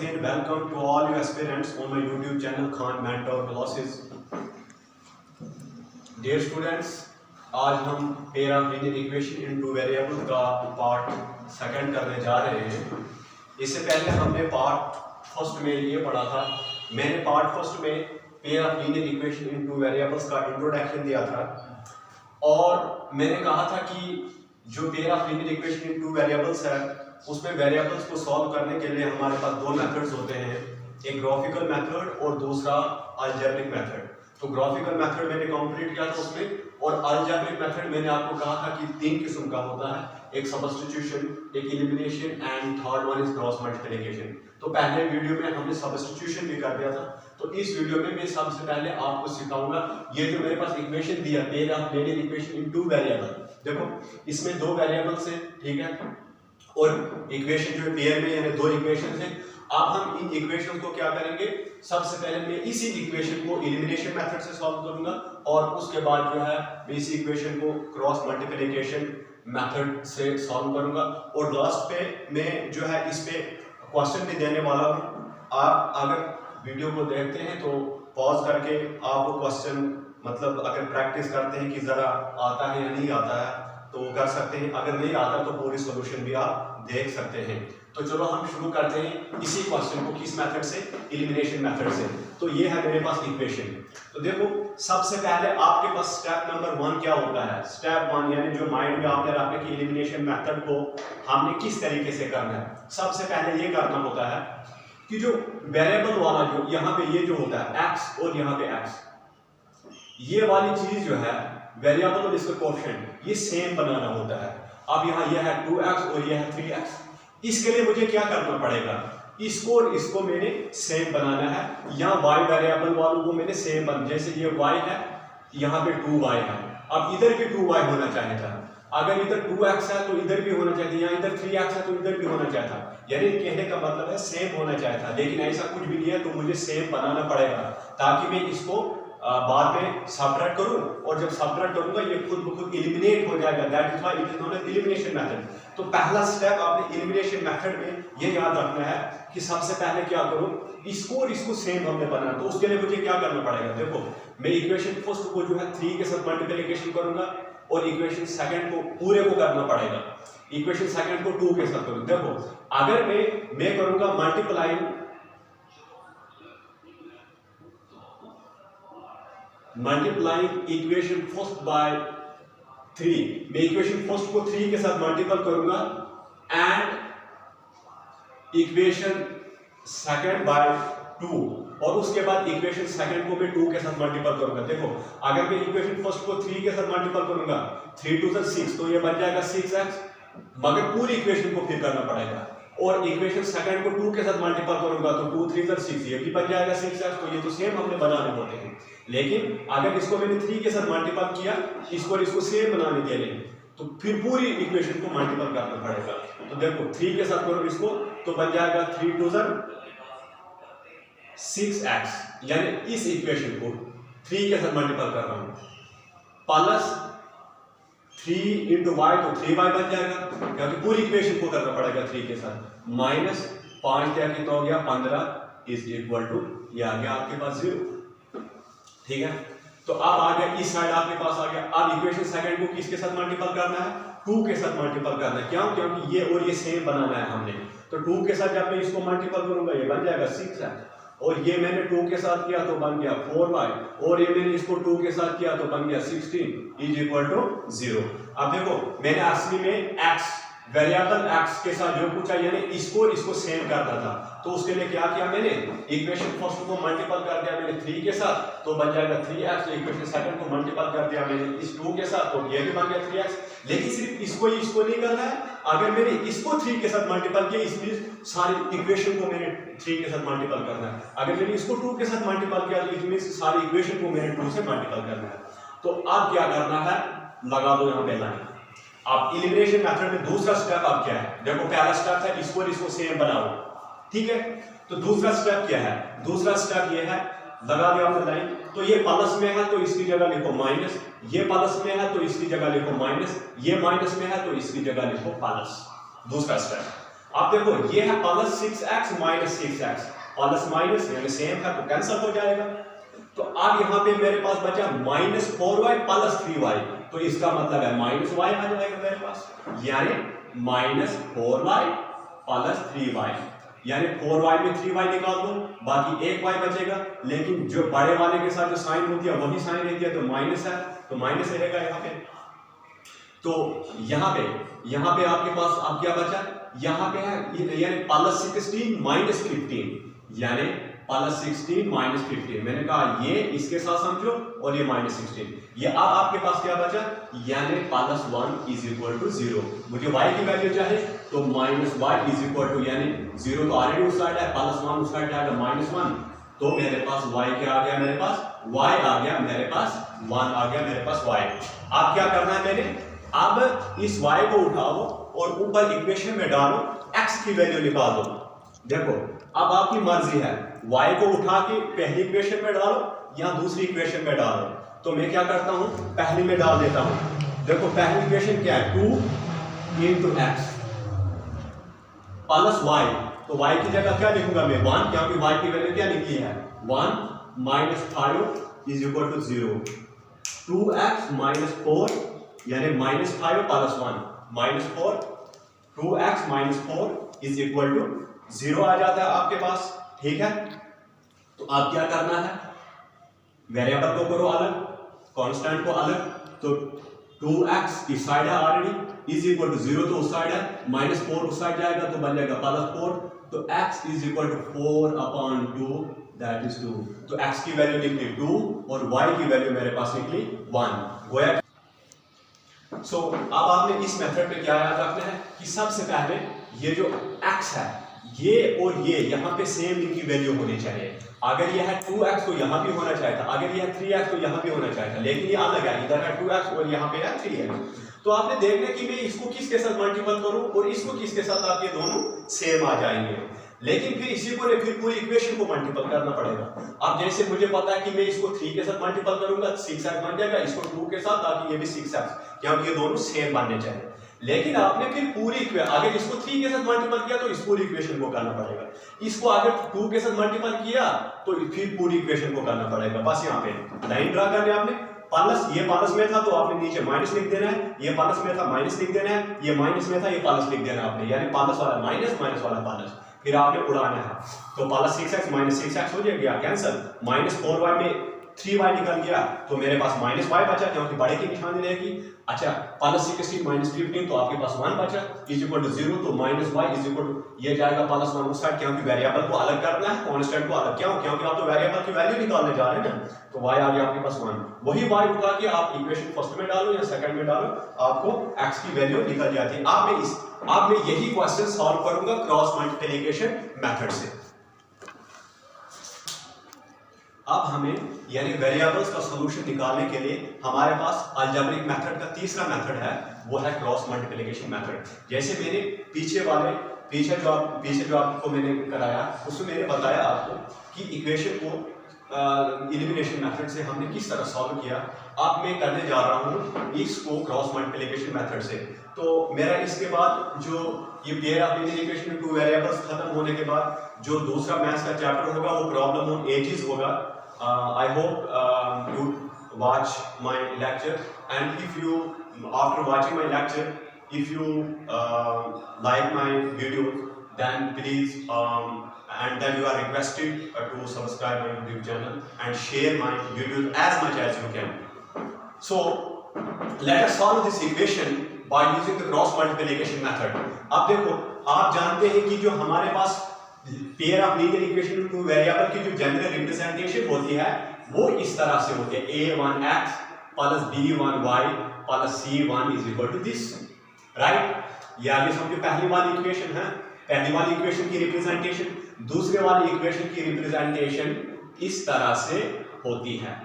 again welcome to all you aspirants on my YouTube channel Khan Mentor Classes. Dear students, आज हम pair of linear equation into variable का part second करने जा रहे हैं। इससे पहले हमने पार्ट फर्स्ट में ये पढ़ा था। मैंने पार्ट फर्स्ट में pair of linear equation into variables का इंट्रोडक्शन दिया था और मैंने कहा था कि जो pair of linear equation into variables है उसमें वेरिएबल्स को सॉल्व करने के लिए हमारे पास दो मेथड्स होते हैं, एक ग्राफिकल मेथड और दूसरा अलजेब्रिक मेथड। तो ग्राफिकल मेथड मैंने कंप्लीट किया था उसमें, और अलजेब्रिक मेथड मैंने आपको कहा था कि तीन किस्म का होता है, एक सब्स्टिट्यूशन, एक elimination and third one is cross multiplication. तो पहले वीडियो में हमने सब्स्टिट्यूशन भी कर दिया था, तो इस वीडियो में मैं सबसे पहले आपको सिखाऊंगा ये जो मेरे पास इक्वेशन दिया pair of linear equation into variable. देखो इसमें दो वेरिएबल्स हैं, ठीक है, और इक्वेशन जो पेयर में यानी दो इक्वेशन हैं। अब हम इन इक्वेशन को क्या करेंगे, सबसे पहले मैं इसी इक्वेशन को एलिमिनेशन मेथड से सॉल्व करूंगा और उसके बाद जो है मैं इसी इक्वेशन को क्रॉस मल्टीप्लिकेशन मेथड से सॉल्व करूंगा और लास्ट पे मैं जो है इस पे क्वेश्चन भी देने वाला हूं। आप अगर वीडियो को देखते हैं तो पॉज करके आप वो क्वेश्चन मतलब अगर प्रैक्टिस करते हैं कि जरा आता है या नहीं आता है तो वो कर सकते हैं, अगर नहीं आता तो पूरी सॉल्यूशन भी आप देख सकते हैं। तो चलो हम शुरू करते हैं इसी क्वेश्चन को, किस मेथड से, एलिमिनेशन मेथड से। तो ये है मेरे पास इक्वेशन। तो देखो सबसे पहले आपके पास स्टेप नंबर 1 क्या होता है, स्टेप 1 यानी जो माइंड में आपने रखा कि एलिमिनेशन मेथड को हमने किस तरीके से करना है। सबसे पहले ये करना होता है कि जो वेरिएबल वाला जो यहाँ पे ये जो होता है x और यहाँ पे x, ये वाली चीज जो है वेरिएबल और इसका कोएफिशिएंट ये सेम बनाना होता है। अब यहाँ यह है 2x और यह है 3x। इसके लिए मुझे क्या करना पड़ेगा, इसको और इसको मैंने सेम बनाना है। यहाँ y वेरिएबल वालों को मैंने सेम बन, जैसे ये y है यहाँ पे 2y है, अब इधर भी 2y होना चाहिए था। अगर इधर 2x है तो इधर भी होना चाहिए, यहाँ इधर 3x है तो इधर भी होना चाहिए था। यानी कहने का मतलब है सेम होना चाहिए था, लेकिन ऐसा कुछ भी नहीं है तो मुझे सेम बनाना पड़ेगा ताकि मैं इसको बाद में सबट्रैक्ट करूं, और जब सबट्रैक्ट करूंगा ये खुद ब खुद एलिमिनेट हो जाएगा। That is why it is known as elimination method. तो पहला स्टेप आपने एलिमिनेशन मेथड में ये याद रखना है कि सबसे पहले क्या करूं, इसको और इसको सेम हमने बनाना। तो उसके लिए मुझे क्या करना पड़ेगा, देखो मैं इक्वेशन फर्स्ट को जो है 3 के साथ मल्टीप्लिकेशन करूंगा और इक्वेशन सेकंड को पूरे को करना पड़ेगा, इक्वेशन सेकंड को 2 के साथ करूं। देखो अगर मैं करूंगा मल्टीप्लाइंग इक्वेशन फर्स्ट बाय 3, मैं इक्वेशन फर्स्ट को 3 के साथ मल्टीपल करूंगा एंड इक्वेशन सेकंड बाय 2, और उसके बाद इक्वेशन सेकंड को मैं 2 के साथ मल्टीपल करूंगा। देखो अगर मैं इक्वेशन फर्स्ट को 3 के साथ मल्टीपल करूंगा 3 2 6, तो ये बन जाएगा 6x, मगर पूरी इक्वेशन को फिर करना पड़ेगा। और इक्वेशन सेकंड को 2 के साथ मल्टीपल करूंगा तो 2 3 6, ये भी बन जाएगा 6x। तो ये तो सेम हमने बनाने होते हैं, लेकिन अगर इसको मैंने 3 के साथ मल्टीपल किया इसको और इसको सेम बनाने के लिए तो फिर पूरी इक्वेशन को मल्टीपल करना पड़ेगा। तो देखो 3 के साथ करो इसको तो बन जाएगा 3 2 6x, यानी इस इक्वेशन को 3 के साथ मल्टीपल कर रहा हूं, प्लस 3 into y तो 3y बन जाएगा, क्योंकि पूरी इक्वेशन को करना पड़ेगा 3 के साथ, माइनस 5 क्या कितना हो गया 15 इज इक्वल टू ये आ गया आपके पास 0। ठीक है, तो अब आ गया इस साइड आपके पास आ गया। अब इक्वेशन सेकंड को किसके साथ मल्टीपल करना है, 2 के साथ मल्टीपल करना है। क्यों, क्योंकि ये और ये सेम बनाना है हमने। तो 2 के साथ जब मैं इसको मल्टीपल करूंगा ये बन जाएगा 6x, और ये मैंने 2 के साथ किया तो बन गया 4y, और ये मैंने इसको 2 के साथ किया तो बन गया 16 इज इक्वल टू 0। अब देखो मैंने असली में x वेरिएबल x के साथ जो पूछा यानी इसको सेम करना था, तो उसके लिए क्या किया मैंने, इक्वेशन फर्स्ट को मल्टीपल कर दिया मैंने 3 के साथ तो बन जाएगा 3x, इक्वेशन सेकंड को मल्टीपल कर दिया मैंने इस 2 के साथ तो ये भी बन गया 3x। लेकिन सिर्फ इसको नहीं करना है, अगर मैंने इसको 3 के साथ मल्टीपल किया इसलिए सारी इक्वेशन को मैंने 3 के साथ मल्टीपल करना है। अगर मैंने इसको 2 के साथ मल्टीपल किया तो इसमें सारी इक्वेशन को मैंने 2 से मल्टीपल करना है। तो अब क्या करना है, लगा दो यहाँ पे लाइन। अब एलिमिनेशन मेथड में दूसरा स्टेप अब क्या है, देखो पहला स्टेप है इसको और इसको सेम बनाओ, ठीक है। तो दूसरा स्टेप क्या है, दूसरा स्टेप ये है, लगा दिया हमने लाइन। तो ये प्लस में है तो इसकी जगह लिखो माइनस, ये प्लस में है तो इसकी जगह लिखो माइनस, ये माइनस में है तो इसकी जगह लिखो प्लस। दूसरा स्टेप आप देखो ये है plus 6x minus 6x, plus minus यानी सेम है तो कैंसिल हो जाएगा। तो अब यहाँ पे मेरे पास बचा माइनस 4y प्लस 3y, तो इसका मतलब है माइनस y आ जाएगा मेरे पास, यानी माइनस 4y प्लस 3y, यानी 4y में 3y निकाल दो, बाकी एक y बचेगा, लेकिन जो बड़े वाले के साथ जो साइन होती है वही साइन रहती है, तो माइनस है, तो माइनस रहेगा यहाँ पे। तो यहाँ पे आपके पास अब क्या बचा, यहाँ पे है यानी प्लस 16 माइनस 15, यानी प्लस 16 माइनस 15, मैंने कहा ये इसके साथ समझो और ये माइनस 16, ये अब आपके पास क्या बचा, यानी प्लस 1 इज इक्वल टू 0। मुझे y की वैल्यू चाहिए तो minus y is equal to, यानी 0 तो ऑलरेडी उस साइड है, प्लस 1 उस साइड जाएगा माइनस 1, तो मेरे पास y क्या आ गया, मेरे पास y आ गया, मेरे पास 1 आ गया, मेरे पास y। अब क्या करना है मैंने, अब इस y को उठाओ और ऊपर इक्वेशन में डालो, x की वैल्यू निकाल दो। देखो अब आपकी मर्जी है, y को उठा के पहली इक्वेशन में डालो या दूसरी इक्वेशन में डालो, तो मैं क्या करता हूं, पहली में डाल देता हूं। देखो पहली इक्वेशन क्या है, 2 इंटू एक्स प्लस y, तो y की जगह क्या लिखूंगा मैं, 1, क्योंकि y की वैल्यू क्या निकली है 1 minus 5 is equal to 0, 2x minus 4 यानी minus 5 plus 1 minus 4, 2x minus 4 is equal to 0 आ जाता है आपके पास, ठीक है। तो आप क्या करना है, वेरिएबल को करो अलग, कांस्टेंट को अलग, तो 2x इस साइड है ऑलरेडी इज इक्वल टू 0 तो उस साइड है, माइनस 4 उस साइड जाएगा तो बन जाएगा प्लस 4, तो x is equal to 4 upon 2 that is 2, तो x की वैल्यू निकली 2 और y की वैल्यू मेरे पास निकली 1, गोया। सो अब आपने इस मेथड पे क्या याद रखना है कि सबसे पहले ये जो x है ये और ये यहाँ पे सेम इनकी वैल्यू होनी चाहिए। अगर ये है 2x तो यहाँ भी होना चाहिए था, अगर ये है 3x तो यहाँ भी होना चाहिए था, लेकिन ये अलग है, इधर है 2x और यहाँ पे है 3x। तो आपने देखना कि मैं इसको किसके साथ मल्टीपल करूं और इसको किसके साथ, आप ये दोनों सेम आ जाएंगे, लेकिन फिर इसी को फिर पूरी इक्वेशन को मल्टीपल करना पड़ेगा। अब जैसे मुझे पता है कि मैं इसको 3 के साथ मल्टीपल करूंगा 6x बन जाएगा, इसको 2 के साथ, ताकि ये भी 6x, क्योंकि ये दोनों सेम बनने चाहिए। लेकिन आपने फिर पूरी अगर इसको 3 के साथ मल्टीपल किया तो इस पूरी इक्वेशन को करना पड़ेगा, इसको अगर 2 के साथ मल्टीपल किया तो फिर पूरी इक्वेशन को करना पड़ेगा। बस यहाँ पे लाइन ड्रा करनी आपने, प्लस, ये प्लस में था तो आपने नीचे माइनस लिख देना है, ये प्लस में था माइनस लिख देना है, ये माइनस में था ये प्लस लिख देना है आपने, यानी प्लस वाला माइनस, माइनस वाला प्लस, फिर आपने उड़ाना है, तो प्लस 6x माइनस 6x हो जाएगा कैंसिल, माइनस 4y में 3y निकल गया तो मेरे पास माइनस y बचा, क्योंकि बड़े की निशानी रहेगी। अच्छा प्लस 16 माइनस 15 तो आपके पास 1 बचा इज इक्वल टू 0, तो minus y is equal to ये जाएगा प्लस 1 उस साइड, क्योंकि वेरिएबल को अलग करना है, कांस्टेंट को अलग, क्यों, क्योंकि आप तो वेरिएबल की वैल्यू निकालने जा रहे हैं ना, तो y आ गया आपके पास 1, वही y उठा के आप इक्वेशन फर्स्ट में डालो या सेकंड में डालो, आपको x की वैल्यू निकल जाती है। अब मैं यही क्वेश्चन सॉल्व करूंगा क्रॉस मल्टीप्लिकेशन मेथड से। अब हमें यानी वेरिएबल्स का सॉल्यूशन निकालने के लिए हमारे पास अलजेब्रिक मेथड का तीसरा मेथड है, वो है क्रॉस मल्टीप्लिकेशन मेथड। जैसे मैंने पीछे जो आपको मैंने कराया उसमें मैंने बताया आपको कि इक्वेशन को एलिमिनेशन मेथड से हमने किस तरह सॉल्व किया। अब मैं करने जा रहा हूँ इसको क्रॉस मल्टीप्लिकेशन मेथड से। तो मेरा इसके बाद जो ये pair of linear equation two variables खत्म होने के बाद जो दूसरा मैथ्स का चैप्टर होगा वो प्रॉब्लम ऑन एजेस होगा। I hope you watch my lecture, and if you after watching my lecture, if you like my videos, then please and then you are requested to subscribe my YouTube channel and share my videos as much as you can. So let us solve this equation by using the cross multiplication method. अब देखो आप जानते हैं कि जो हमारे पास pair of linear equation two variable की जो जनरल रिप्रेजेंटेशन होती है वो इस तरह से होती है, a1x plus b1y plus c1 is equal to this, right. या ये समझो पहली वाली इक्वेशन है, पहली वाली इक्वेशन की रिप्रेजेंटेशन, दूसरे वाली इक्वेशन की रिप्रेजेंटेशन इस तरह से होती है।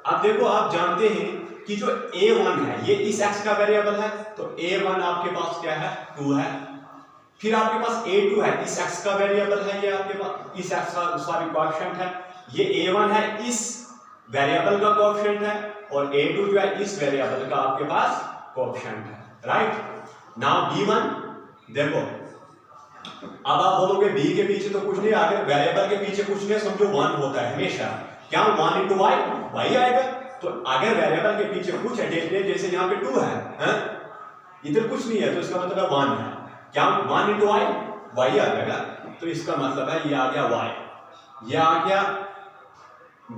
अब देखो आप जानते हैं कि जो a1 है ये इस x का वेरिएबल है, तो a1 आपके पास क्या है 2 है, फिर आपके पास a2 है इस x का वेरिएबल है, ये आपके पास इस x का सॉरी कोएफिशिएंट है, ये a1 है इस वेरिएबल का कोएफिशिएंट है और a2 जो है इस वेरिएबल का आपके पास कोएफिशिएंट है, राइट। नाउ b1 देखो अब आप बोलोगे बी के पीछे तो कुछ नहीं, अगर वेरिएबल के पीछे कुछ नहीं, समझो 1 होता है हमेशा। क्या 1 into y, y आएगा। तो अगर वेरिएबल के पीछे कुछ अटैच है, जैसे यहाँ पे 2 है, इधर कुछ नहीं है, तो इसका मतलब 1 है। क्या 1 into y, y आ जाएगा। तो इसका मतलब है ये आ गया y, ये आ गया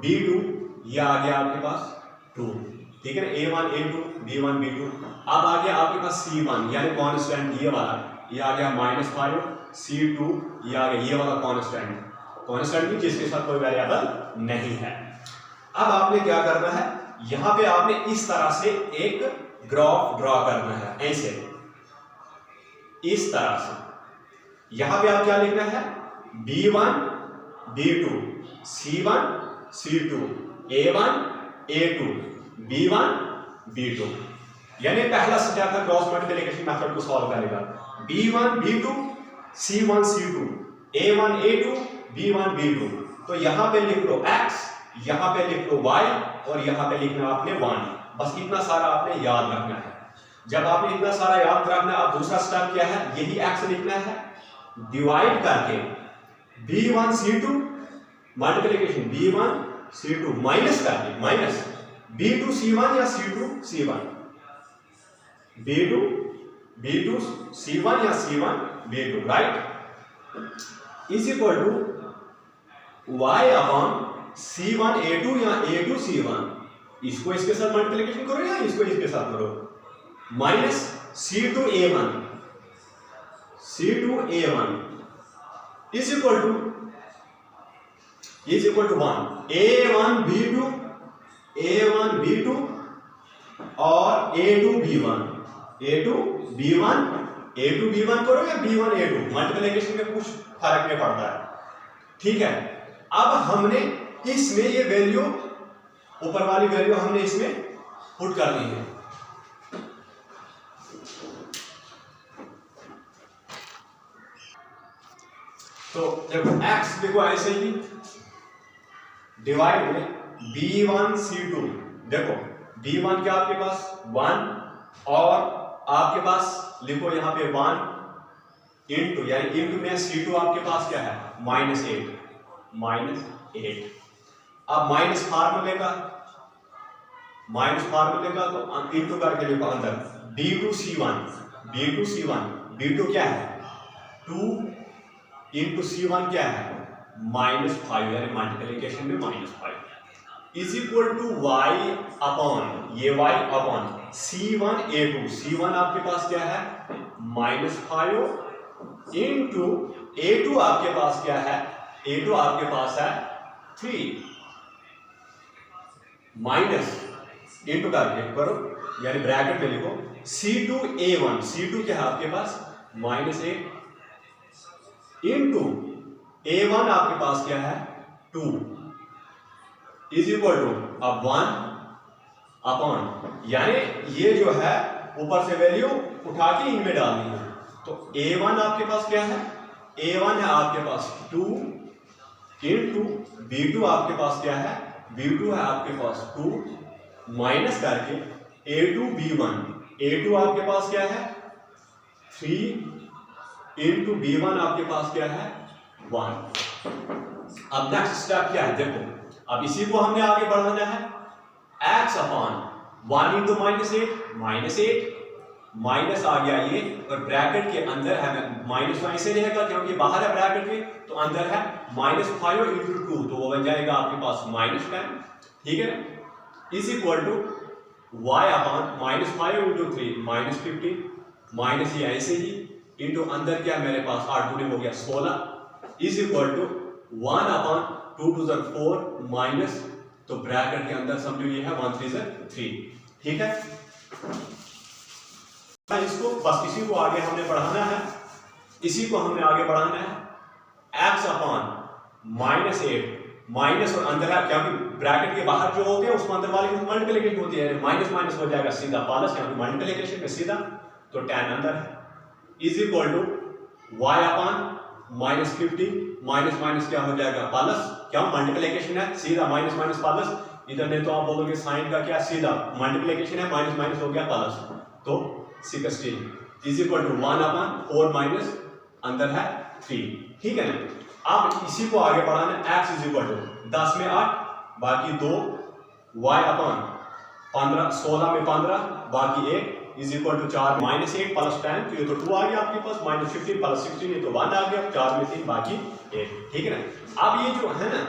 b2, ये आ गया आपके पास 2, ठीक है ना, a1 a2 b1 b2। अब आ गया आपके पास c1 यानी कांस्टेंट, ये वाला, ये आ गया -5, c2 ये आ गया ये वाला कांस्टेंट भी जिसके साथ कोई वेरिएबल नहीं है। अब आपने क्या करना है, यहां पे आपने इस तरह से एक ग्राफ ड्रॉ करना है, ऐसे इस तरह से। यहां पे आप क्या लिखना है, b1 b2 c1 c2 a1 a2 b1 b2, यानी पहला स्टेप है क्रॉस मल्टीप्लिकेशन मेथड को सॉल्व करेगा। b1 b2 c1 c2 a1 a2 b1 b2। तो यहां पे लिख लो x, यहां पे लिख लो y और यहां पे लिखना आपने 1। बस इतना सारा आपने याद रखना है। जब आपने इतना सारा याद रखना है, अब दूसरा स्टेप क्या है, यही x लिखना है, डिवाइड करके b1 c2 multiplication b1 c2 minus करके माइनस b2 c1 या c2 c1 b2 b2 c1 या c1 b2, right, is equal to y upon c1 a2 या a2 c1। इसको इसके साथ मल्टीप्लिकेशन करो या इसको इसके साथ करो, minus c2 a1 is equal to 1 a1 b2 और a2 b1 करो या b1 a2, मल्टीप्लिकेशन में कुछ फर्क नहीं पड़ता है, ठीक है। अब हमने इसमें ये वैल्यू, ऊपर वाली वैल्यू हमने इसमें पुट करनी है। तो देखो x देखो ऐसे ही डिवाइड में b1 c2, देखो b1 क्या आपके पास 1 और आपके पास लिखो यहां पे 1 इंटू, यानी इंटू में c2 आपके पास क्या है -8। अब माइनस फार्मूले का तो इंटू करके लिखो अंदर b2 c1 क्या है 2 इंटू c1 क्या है -5, यानी मल्टीप्लिकेशन में -5 is equal to y upon, ये y अपॉन c1 a2 आपके पास क्या है -5 इंटू a2 आपके पास क्या है, a2 आपके पास है 3 माइनस इंटू करके करो, यानी ब्रैकेट में लिखो c2 a1 क्या है आपके पास -8 इंटू a1 आपके पास क्या है 2 इज इक्वल टू अब 1 अपॉन, यानी ये जो है ऊपर से वैल्यू उठा के इनमें डालनी है। तो a1 आपके पास क्या है, a1 है आपके पास 2 इंटू b2 आपके पास क्या है, b2 है आपके पास 2 माइनस करके a2 आपके पास क्या है 3 इंटू b1 आपके पास क्या है 1। अब नेक्स्ट स्टेप क्या है, देखो अब इसी को हमने आगे बढ़ाना है, x अपॉन 1 इंटू -8 माइनस आ गया ये, और ब्रैकेट के अंदर है माइनस ऐसे रहेगा क्योंकि बाहर है ब्रैकेट के, तो अंदर है -5 इंटू 2, तो वो बन जाएगा आपके पास -10, ठीक है ना, is equal to y upon -5 into 3 -15 minus ये ऐसे ही इंटू अंदर क्या मेरे पास 8 दूनी हो गया 16 is equal to 1 upon 2 to the 4 minus, तो ब्रैकेट के अंदर समझो ये है 1 3 3, ठीक है। इसको बस इसी को आगे हमने बढ़ाना है, x अपॉन -8 माइनस और अंदर है, क्योंकि ब्रैकेट के बाहर जो होते हैं उसमें अंदर वाले की मल्टीप्लिकेशन होती है, माइनस माइनस हो जाएगा सीधा प्लस, क्योंकि मल्टीप्लिकेशन में सीधा, तो 10 अंदर है is equal to y upon -50 minus minus क्या हो जाएगा प्लस, क्या मल्टीप्लिकेशन है सीधा माइनस माइनस प्लस, इधर नहीं तो आप बोलोगे साइन का क्या सीधा मल्टीप्लिकेशन है माइनस माइनस हो गया प्लस, तो 16 इज इक्वल टू 1/4 माइनस अंदर है 3, ठीक है ना। अब इसी को आगे बढ़ाना, x इज इक्वल टू 10 में 8 बाकी 2 y/15 16 में 15 बाकी 1 is equal to 4 minus 8 plus 10 तो ये तो 2 आ गया आपके पास, माइनस 15 प्लस 16 ये तो 1 आ गया, 4 में 3 बाकी 1, ठीक है ना। अब ये जो है ना,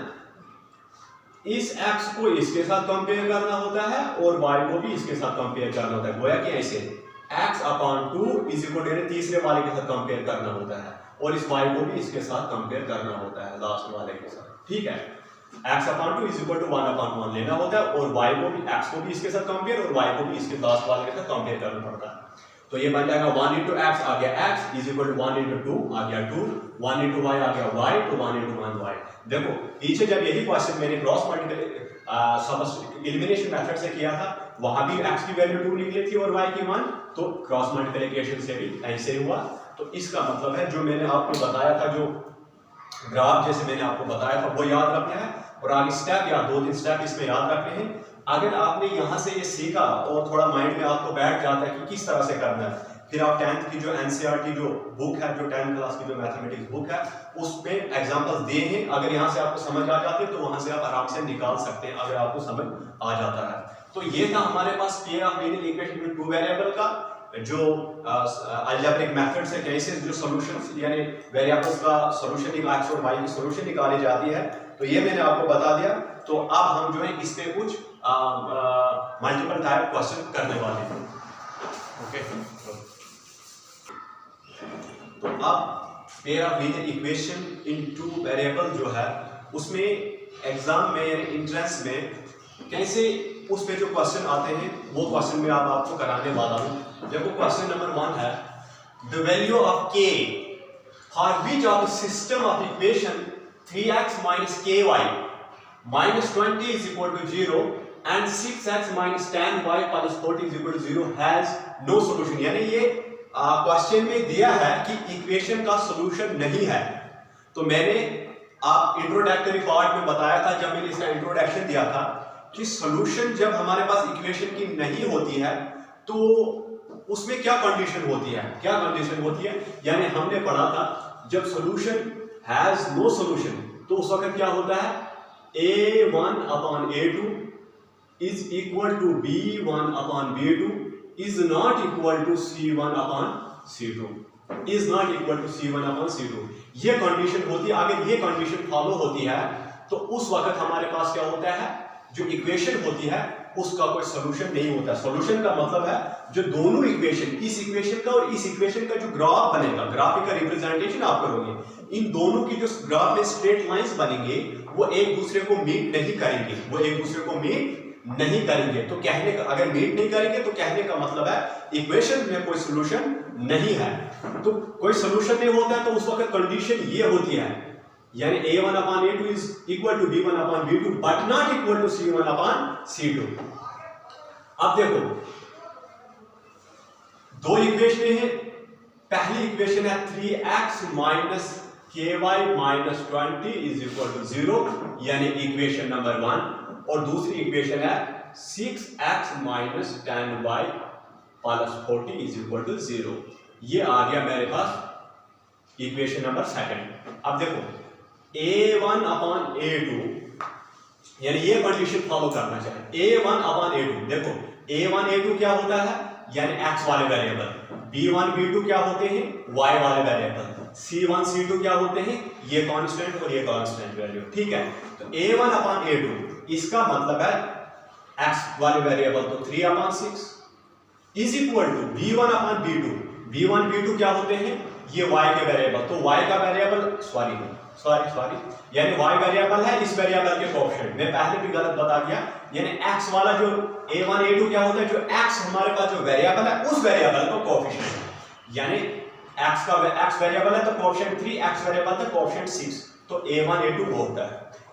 इस x को इसके साथ कंपेयर करना होता है और y को भी इसके साथ कंपेयर करना होता है, गोया कि ऐसे x/2 इज इक्वल टू तीसरे वाले के साथ कंपेयर करना होता है और इस y को भी इसके साथ कंपेयर करना होता है लास्ट वाले के साथ, ठीक है। x/2 इज इक्वल टू 1/1 लेना होता है और y को भी, x को भी इसके साथ कंपेयर और y को भी इसके लास्ट वाले के साथ कंपेयर करना पड़ता है। तो ये बन जाएगा 1 into x आ गया x is equal to 1 into 2 आ गया 2, 1 into y आ गया y तो 1 into 1 y। देखो पीछे जब यही क्वेश्चन मैंने क्रॉस मल्टीप्लिकेशन एलिमिनेशन मेथड से किया था, वहां भी x की वैल्यू 2 निकली थी और y की 1, तो क्रॉस मल्टीप्लिकेशन से भी ऐसे हुआ। तो इसका मतलब है जो मैंने आपको बताया था, जो ग्राफ जैसे मैंने आपको बताया था वो याद रखना है और आगे स्टेप या 2-3 स्टेप इसमें याद रखने हैं। अगर आपने यहाँ से ये सीखा और थोड़ा माइंड में आपको बैठ जाता है कि किस तरह से करना है, फिर आप 10th की जो NCERT जो बुक है, जो 10th क्लास की जो मैथमेटिक्स बुक है, उसमें एग्जांपल्स दिए हैं, अगर यहाँ से आपको समझ आ जाते हैं तो वहाँ से आप आराम से निकाल सकते हैं अगर आपको समझ आ जाता है। तो ये था हमारे पास pair of linear equation with 2 variable का जो अलजेब्रिक मेथड से कैसे जो सॉल्यूशंस यानी वेरिएबल्स का सॉल्यूशन x और y की सॉल्यूशन निकाली जाती है, तो ये मैंने आपको बता दिया। तो अब हम जो है इस पे कुछ मल्टीपल टाइप क्वेश्चन करने वाले हैं, ओके। तो अब pair of linear equation in 2 variable जो है, उसमें एग्जाम में यानी एंट्रेंस में कैसे उस पे जो क्वेश्चन आते हैं वो क्वेश्चन में आपको कराने वाला हूं। देखो क्वेश्चन नंबर 1 है, the value of k for which of the system of equation 3x minus ky minus 20 is equal to 0 and 6x minus 10y plus 40 is equal to 0 has no solution। यानी ये question में दिया है कि equation का solution नहीं है। तो मैंने आप इंट्रोडक्टरी पार्ट में बताया था, जब मैंने इसका इंट्रोडक्शन दिया था, कि सॉल्यूशन जब हमारे पास इक्वेशन की नहीं होती है तो उसमें क्या कंडीशन होती है, क्या कंडीशन होती है। यानी हमने पढ़ा था जब सॉल्यूशन हैज नो सॉल्यूशन तो उस वक्त क्या होता है, a1/a2 is equal to b1/b2 is not equal to c1/c2 is not equal to c1/c2। ये कंडीशन होती है। अगर ये कंडीशन फॉलो होती है तो उस वक्त हमारे पास क्या होता है, जो इक्वेशन होती है उसका कोई सॉल्यूशन नहीं होता। सॉल्यूशन का मतलब है जो दोनों इक्वेशन, इस इक्वेशन का और इस इक्वेशन का जो ग्राफ बनेगा, ग्राफ का रिप्रेजेंटेशन आप करोगे, इन दोनों की जो ग्राफ में स्ट्रेट लाइंस बनेंगे वो एक दूसरे को मीट नहीं करेंगे, वो एक दूसरे को मीट नहीं करेंगे। तो कहने का, अगर मीट नहीं करेंगे तो कहने का मतलब है इक्वेशन में कोई सॉल्यूशन नहीं है। तो कोई सॉल्यूशन नहीं होता है तो उस वक्त कंडीशन ये होती है, यानी a1/a2 is equal to b1/b2 but not equal to c1/c2। अब देखो दो इक्वेशन है, पहली इक्वेशन है 3x minus ky minus 20 is equal to 0 यानी इक्वेशन नंबर 1, और दूसरी इक्वेशन है 6x minus 10y plus 40 is equal to 0। ये आ गया मेरे पास इक्वेशन नंबर 2। अब देखो a1/a2 यानी ये कंडीशन फॉलो करना चाहिए, a1/a2। देखो a1/a2 क्या होता है, यानी x वाले वेरिएबल, b1/b2 क्या होते हैं, y वाले वेरिएबल, c1/c2 क्या होते हैं, ये कांस्टेंट और ये कांस्टेंट वैल्यू, ठीक है। तो a1/a2 इसका मतलब है x वाले वेरिएबल तो 3/6 is equal to b1/b2। b1/b2 क्या होते हैं, ये y के वेरिएबल, तो y का वेरिएबल सॉरी यानी y वेरिएबल है इस वेरिएबल के कोएफिशिएंट। मैं पहले भी गलत बता गया, यानी x वाला जो a1/a2 क्या होता है, जो x हमारे पास जो वेरिएबल है उस वेरिएबल का कोएफिशिएंट, यानी x का x वेरिएबल है तो कोएफिशिएंट 3, x वेरिएबल है कोएफिशिएंट 6, तो a1/a2 वो होता है।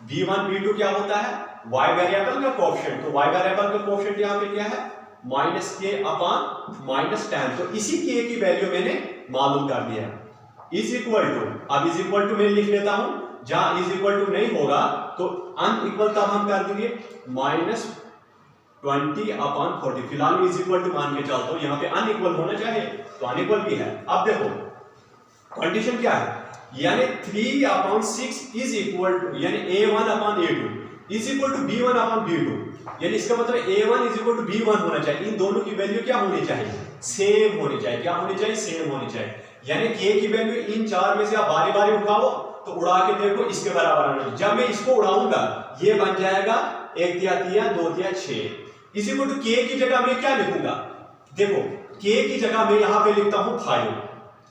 b1/b2 क्या होता है, y वेरिएबल का कोएफिशिएंट, तो y वेरिएबल का कोएफिशिएंट यहाँ पे क्या है, -k/-10। तो इसी k की वैल्यू मैंने मालूम कर दिया, इज इक्वल टू, अब इज इक्वल टू मैं लिख लेता हूं, जहां इज इक्वल टू नहीं होगा तो अनइक्वल तब हम कर देंगे -20/40। फिलहाल मैं इज इक्वल टू मान के चलता हूं, यहां पे अनइक्वल होना चाहिए, तो अनइक्वल भी है। अब देखो कंडीशन क्या है, यानी 3/6 इज इक्वल टू, यानी a1/a2 is equal to b1/b2, यानी इसका मतलब a1 is equal to b1 होना चाहिए। इन दोनों की वैल्यू क्या होनी चाहिए, सेम होनी चाहिए। क्या होनी चाहिए, सेम होनी चाहिए। यानी k की वैल्यू इन चार में से आप बारी बारी उठाओ तो उड़ा के देखो इसके बराबर आना चाहिए। जब मैं इसको उड़ाऊंगा ये बन जाएगा 1 तिया 3 2 तिया 6 इज इक्वल टू k की जगह मैं क्या लिखूंगा, देखो k की जगह मैं यहां पे लिखता हूं 5।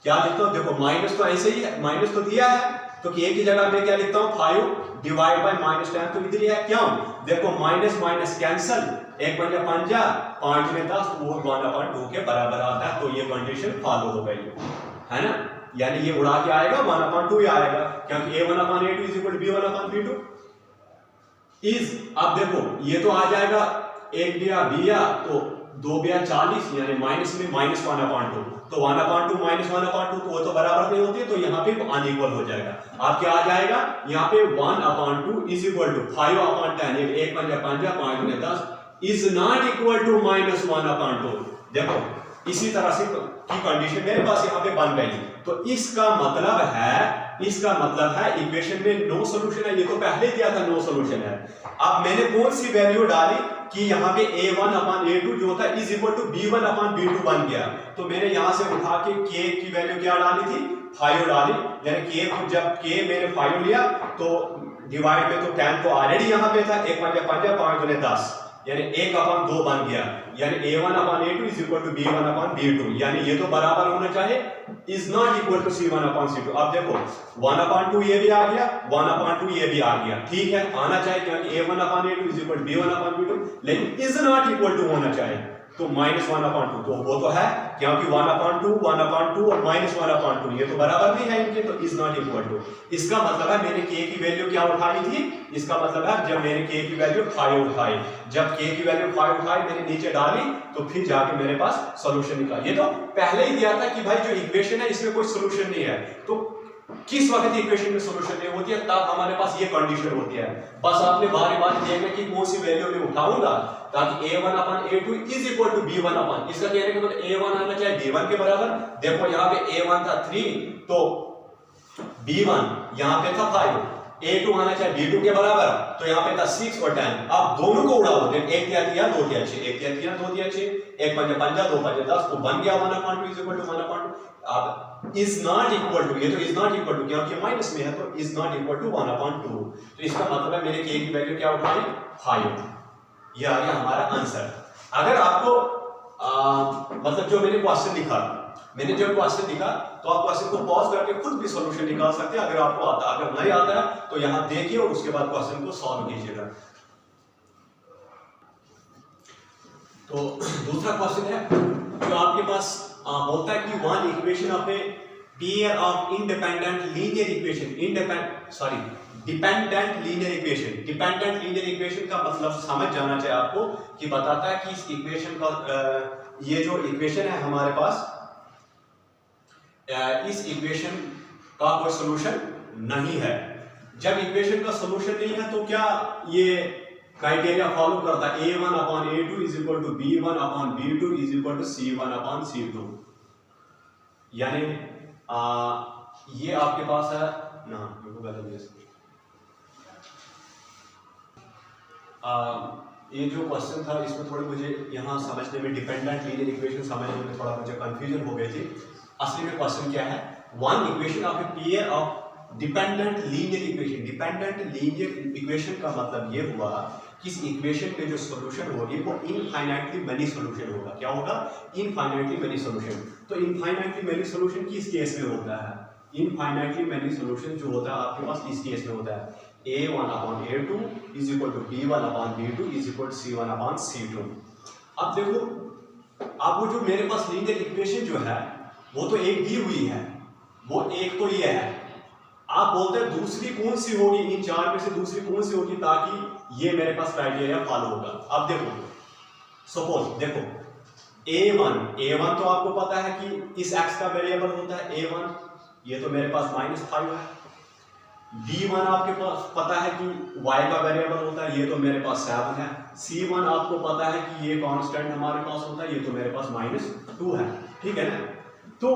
क्या लिखता हूं, देखो माइनस तो ऐसे ही है, माइनस तो दिया है, तो k की जगह मैं क्या लिखता हूं 5 डिवाइड बाय -10, तो इधर है क्यों, देखो माइनस माइनस कैंसिल, 1 पंजा 5 5 में 10, तो वो 1/2 के बराबर आता है। तो ये कंडीशन फॉलो हो गई है ना, यानी ये उड़ा के आएगा 1/2 ही आएगा, क्योंकि a1/a2 is equal to b1/b2 is. अब देखो ये तो आ जाएगा 1 बिया तो 2 बिया 40, यानी माइनस में -1/2, तो 1/2 -1/2 तो वो तो बराबर नहीं होती, तो यहाँ पे अनइक्वल हो जाएगा। अब क्या आ जाएगा, यहाँ पे 1/2 इज इक्वल टू 5/10, 1 पंजा 5 5 में 10 इज नॉट इक्वल टू -1/2। देखो इसी तरह से की कंडीशन मेरे पास यहाँ पे बन गई। तो इसका मतलब है इक्वेशन में नो सॉल्यूशन है, ये तो पहले दिया था नो सॉल्यूशन है। अब मैंने कौन सी वैल्यू डाली कि यहाँ पे a1/a2 जो होता है इज इक्वल टू b1/b2 बन गया, तो मैंने यहाँ से उठा के k की वैल्यू क्या डाली थी, 5 डाली, यानी k को जब k मैंने 5 लिया तो डिवाइड में तो 10 तो ऑलरेडी यहाँ पे था, 1 पंजा 5 5 दूने 10, यानी 1/2 बन गया, यानी a1/a2 is equal to b1/b2, यानी ये तो बराबर होना चाहिए, is not equal to c1/c2। अब देखो 1/2 ये भी आ गया, 1/2 ये भी आ गया, ठीक है आना चाहिए, क्योंकि a1/a2 is equal to b1/b2, लेकिन इज नॉट इक्वल टू होना चाहिए, तो -1/2 तो वो तो है, क्योंकि 1/2 1/2 और -1/2 ये तो बराबर नहीं है इनके, तो इज नॉट इक्वल टू। इसका मतलब है मैंने k की वैल्यू क्या उठाई थी, इसका मतलब है जब मैंने k की वैल्यू 5 उठाई, जब k की वैल्यू 5 उठाई मैंने नीचे डाली, तो फिर जाके मेरे पास सॉल्यूशन निकला। ये तो पहले ही दिया था कि भाई जो इक्वेशन है इसमें कोई सॉल्यूशन नहीं है, तो किस वक्त इक्वेशन में सॉल्यूशन नहीं होती है, तब हमारे पास ये कंडीशन होती है। बस आपने बारी बारी देखना कि कौन सी वैल्यू में उठाऊंगा ताकि a1/a2 is equal to b1/, इसका कहने का मतलब a1 आना चाहिए b1 के बराबर। देखो यहाँ पे a1 था 3, तो b1 यहाँ पे था 5, a2 आना चाहिए b2 के बराबर, तो यहाँ पे था 6 और 10। अब दोनों को उड़ाओ, 1 तिया 3 2 तिया 6, 1 तिया 3 2 तिया 6, 1 पंजा 5 2 पंजा 10, तो बन गया 1/2 इज इक्वल टू 1/2। अब इज नॉट इक्वल टू, ये तो इज नॉट इक्वल टू क्योंकि माइनस में है, तो इज नॉट इक्वल टू 1/2, तो इसका मतलब है मेरे k की वैल्यू क्या उठाई 5, ये आ गया हमारा आंसर। अगर आपको मतलब जो मैंने क्वेश्चन लिखा, तो आप क्वेश्चन को पॉज करके खुद भी सॉल्यूशन निकाल सकते हैं, अगर आपको आता, अगर नहीं आता है तो यहां देखिए और उसके बाद क्वेश्चन को सॉल्व कीजिएगा। तो दूसरा क्वेश्चन है जो आपके पास होता है कि one equation of a pair of dependent linear equation का मतलब समझ जाना चाहिए आपको, कि बताता है कि इस इक्वेशन का ये जो इक्वेशन है हमारे पास, इस इक्वेशन का कोई सॉल्यूशन नहीं है। जब इक्वेशन का सॉल्यूशन नहीं है तो क्या ये क्राइटेरिया फॉलो करता है, a1/a2 is equal to b1/b2 is equal to c1/c2, यानी ये आपके पास है ना, ये जो क्वेश्चन था इसमें थोड़ी मुझे यहाँ समझने में, डिपेंडेंट लीनियर इक्वेशन समझने में थोड़ा मुझे कंफ्यूजन हो गई थी। असली में क्वेश्चन क्या है, one equation of a pair of dependent linear equation. Dependent linear equation का मतलब ये हुआ कि इस इक्वेशन के जो सॉल्यूशन होगी वो इनफाइनाइटली मेनी सॉल्यूशन होगा। क्या होगा, इनफाइनाइटली मेनी सॉल्यूशन। तो इनफाइनाइटली मेनी सॉल्यूशन किस केस में होता है, इनफाइनाइटली मेनी सॉल्यूशन जो होता है आपके पास इस केस में होता है a1/a2 is equal to b1/b2 is equal to c1/c2। अब देखो, अब वो जो मेरे पास लीनियर इक्वेशन जो है वो तो एक दी हुई है, वो एक तो ये है, आप बोलते हैं दूसरी कौन सी होगी, इन चार में से दूसरी कौन सी होगी ताकि ये मेरे पास क्राइटेरिया फॉलो होगा। अब देखो, सपोज देखो a1 तो आपको पता है कि इस x का वेरिएबल होता है a1, ये तो मेरे पास -5 है। b1 आपके पास पता है कि y का वेरिएबल होता है, ये तो मेरे पास 7 है। c1 आपको पता है कि ये कांस्टेंट हमारे पास होता है, ये तो मेरे पास -2 है, ठीक है ना। तो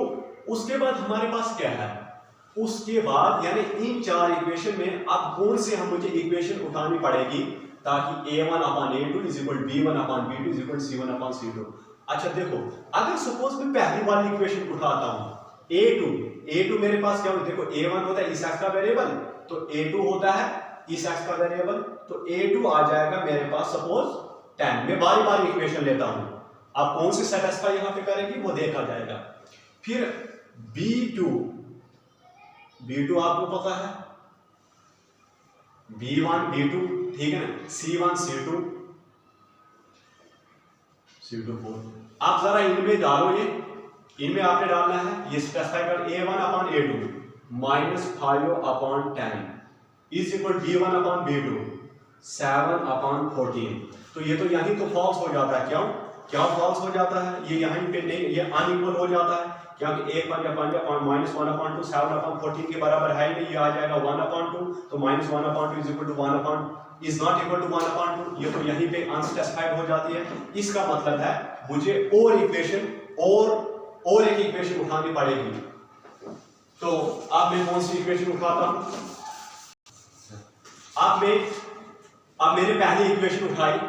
उसके बाद हमारे पास क्या है, उसके बाद यानी इन चार इक्वेशन में अब कौन से हम मुझे इक्वेशन उठानी पड़ेगी ताकि a1 upon a2 is equal b1 upon b2 is equal c1 upon c2। अच्छा देखो, अगर सपोज मैं पहली वाली इक्वेशन उठाता हूं a2 मेरे पास क्या होता है, देखो a1 होता है इस एक्स का वेरिएबल, तो a2 होता है इस एक्स का वेरिएबल, तो a2 आ जाएगा मेरे पास सपोज 10। मैं बारी बारी इक्वेशन लेता हूं, अब कौन सी सेटिस्फाई यहां पे करेगी वो देखा जाएगा। फिर b2 आपको पता है, b1 b2 ठीक है ना, c1 c2 4। आप जरा इनमें डालो, ये इनमें आपने डालना है, ये स्पेसिफाई कर a1 upon a2 minus 5 upon 10 is equal b1 upon b2 7 upon 14। तो ये तो यहीं तो फॉल्स हो जाता है, क्या फॉल्स हो जाता है, ये यहीं पे नहीं, ये अनइक्वल हो जाता है क्योंकि 1 माइनस 1 अपान 2 7 अपान 14 के बराबर है ही नहीं, ये आ जाएगा 1 अपान 2, तो minus 1 upon 2 is equal to 1 upon is not equal to 1 upon 2, ये तो यहीं पे अनस्पेसिफाइड हो जाती है। इसका मतलब है मुझे और इक्वेशन और एक इक्वेशन उठानी पड़ेगी। तो अब मैं कौन सी इक्वेशन उठाता हूं, अब मैंने पहली इक्वेशन उठाई,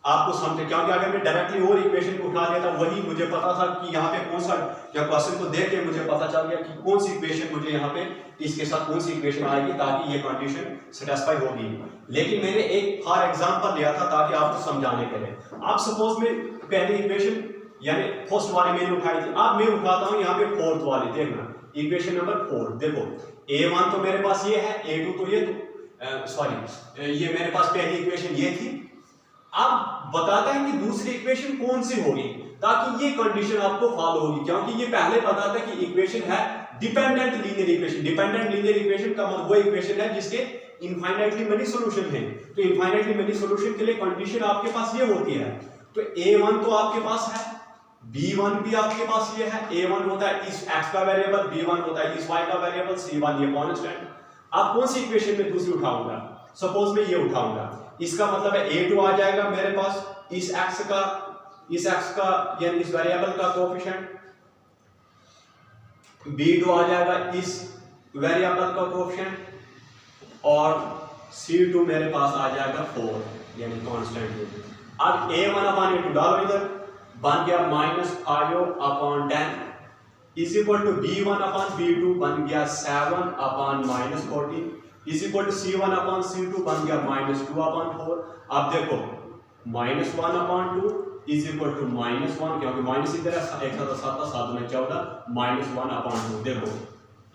आपको समझे, क्योंकि अगर मैं डायरेक्टली और इक्वेशन को उठा लेता, वही मुझे पता था कि यहाँ पे कौन सा, या क्वेश्चन को देख के मुझे पता चल गया कि कौन सी इक्वेशन मुझे यहाँ पे इसके साथ कौन सी इक्वेशन आएगी ताकि ये कंडीशन सेटिस्फाई होगी। लेकिन मैंने एक फॉर एग्जांपल लिया था ताकि आपको समझाने के लिए। आप सपोज में पहली इक्वेशन यानी फर्स्ट वाली मैंने उठाई थी, अब मैं उठाता हूँ यहाँ पे फोर्थ वाली, देखना इक्वेशन नंबर 4। देखो a1 तो मेरे पास ये है, a2 तो ये ये मेरे पास पहली इक्वेशन ये थी। अब बताता है कि दूसरी इक्वेशन कौन सी होगी ताकि ये कंडीशन आपको फॉलो होगी, क्योंकि ये पहले बताता है कि इक्वेशन है dependent linear equation. Dependent linear equation का मतलब वो इक्वेशन है जिसके इनफाइनाइटली मेनी सॉल्यूशन हैं। तो इनफाइनाइटली मेनी सॉल्यूशन के लिए कंडीशन आपके पास ये होती है। तो a1 तो आपके पास है, b1 भी आपके पास ये है, a1 होता है इस x का वेरिएबल, b1 होता है इस y का वेरिएबल, c1 ये कांस्टेंट। अब कौन सी इक्वेशन में दूसरी उठाऊंगा, सपोज मैं ये उठाऊंगा, इसका मतलब है a2 आ जाएगा मेरे पास इस x का यानी इस वेरिएबल का कोएफिशिएंट, b2 आ जाएगा इस वेरिएबल का कोएफिशिएंट, और c2 मेरे पास आ जाएगा 4 यानी कांस्टेंट। अब a1 अपान a2 डालो इधर, बन गया -5 upon 10 is equal to b1 upon b2 बन गया 7 upon -14 is equal to c1 upon c2 बन गया -2 अपान 4। अब देखो -1 अपान 2 इज इक्वल टू -1, क्योंकि माइनस इधर है, 1 7 7 7 में 14 -1 अपान 2। देखो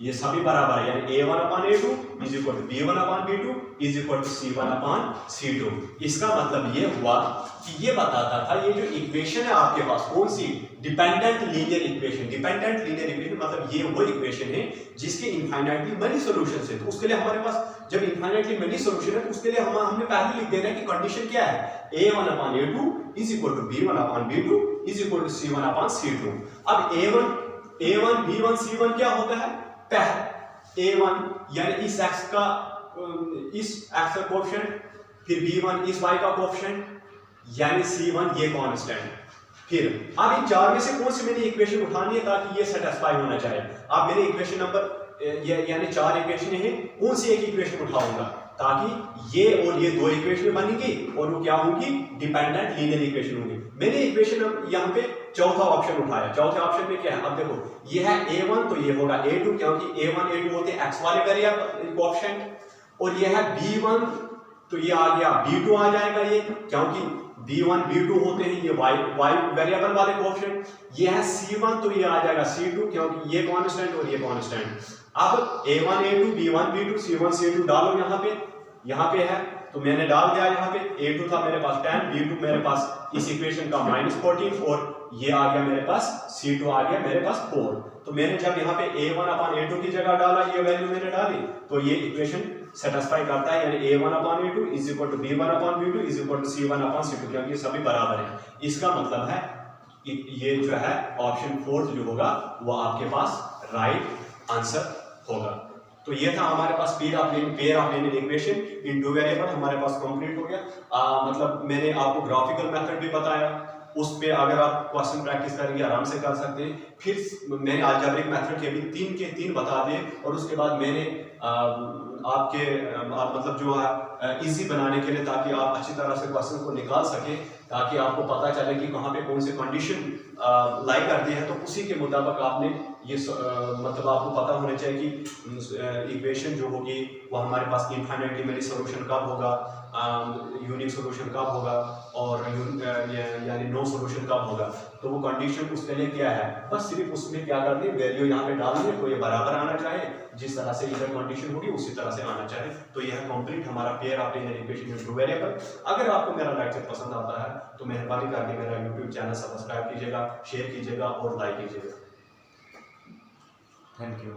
ये सभी बराबर है, यानी a1 upon a2 is equal to b1 upon b2 is equal to c1 upon c2। इसका मतलब ये हुआ कि ये बताता था ये जो इक्वेशन है आपके पास कौन सी, dependent linear equation. Dependent linear equation मतलब ये वो इक्वेशन है जिसके इनफाइनाइटली मेनी सॉल्यूशंस है। तो उसके लिए हमारे पास जब इनफाइनाइटली मेनी सॉल्यूशन है तो उसके लिए हमने पहले लिख देना है कि कंडीशन क्या है, a1 upon a2 is equal to b1 upon b2 is equal to c1 upon c2। अब a1 b1 c1 क्या होता है, a1 यानी इस x का कोएफिशिएंट, फिर b1 इस y का कोएफिशिएंट यानी c1 ये कांस्टेंट। फिर अब इन चार में से कौन सी मैंने इक्वेशन उठानी है ताकि ये सेटिस्फाई होना चाहिए। अब मेरे इक्वेशन नंबर यानी 4 इक्वेशन है, कौन सी एक इक्वेशन उठाऊंगा ताकि ये और ये 2 इक्वेशन बनेंगी और वो क्या होंगी, डिपेंडेंट लीनियर इक्वेशन होंगी। मैंने इक्वेशन यहाँ पे चौथा ऑप्शन उठाया। चौथे ऑप्शन में क्या है, अब देखो ये है a1 तो ये होगा a2, क्योंकि a1 a2 होते हैं x वाले वेरिएबल कोएफिशिएंट, और ये है b1 तो ये आ गया b2 आ जाएगा ये, क्योंकि b1 b2 होते हैं ये y वेरिएबल वाले कोएफिशिएंट। ये है c1 तो ये आ जाएगा c2, क्योंकि ये कांस्टेंट और ये कांस्टेंट। अब a1 a2 b1 b2 c1 c2 डालो यहाँ पे है, तो मैंने डाल दिया यहाँ पे। a2 था मेरे पास 10, b2 मेरे पास इस इक्वेशन का -14 और ये आ गया मेरे पास c2 आ गया मेरे पास 4। तो मैंने जब यहाँ पे a1 अपान a2 की जगह डाला, ये वैल्यू मैंने डाली, तो ये इक्वेशन सेटिस्फाई करता है, यानी a1 upon a2 is equal to b1 upon b2 is equal to c1 upon c2, क्योंकि ये सभी बराबर हैं। इसका मतलब है ये जो है ऑप्शन 4 जो होगा वो आपके पास राइट आंसर होगा। तो ये था हमारे पास pair of linear equation in 2 variable हमारे पास कंप्लीट हो गया। मतलब मैंने आपको ग्राफिकल मेथड भी बताया, उस पे अगर आप क्वेश्चन प्रैक्टिस करेंगे आराम से कर सकते हैं। फिर मैंने अलजेब्रिक मेथड के भी 3 के 3 बता दिए और उसके बाद मैंने आपके मतलब जो है इजी बनाने के लिए, ताकि आप अच्छी तरह से क्वेश्चन को निकाल सकें, ताकि आपको पता चले कि कहाँ पे कौन सी कंडीशन लाई करती है, तो उसी के मुताबिक आपने ये मतलब आपको पता होना चाहिए कि इक्वेशन जो होगी वो हमारे पास इनफाइनाइटली सोल्यूशन कब होगा, यूनिक सोल्यूशन कब होगा और यानी नो सोल्यूशन कब होगा। तो वो कंडीशन उसके लिए क्या है, बस सिर्फ उसमें क्या करनी है, वैल्यू यहाँ पे डालनी है, तो ये बराबर आना चाहिए, जिस तरह से इधर कंडीशन होगी उसी तरह से आना चाहिए। तो यह कंप्लीट हमारा pair of linear equation in two variable. अगर आपको मेरा लेक्चर पसंद आता है तो मेहरबानी करके मेरा यूट्यूब चैनल सब्सक्राइब कीजिएगा, शेयर कीजिएगा और लाइक कीजिएगा। Thank you.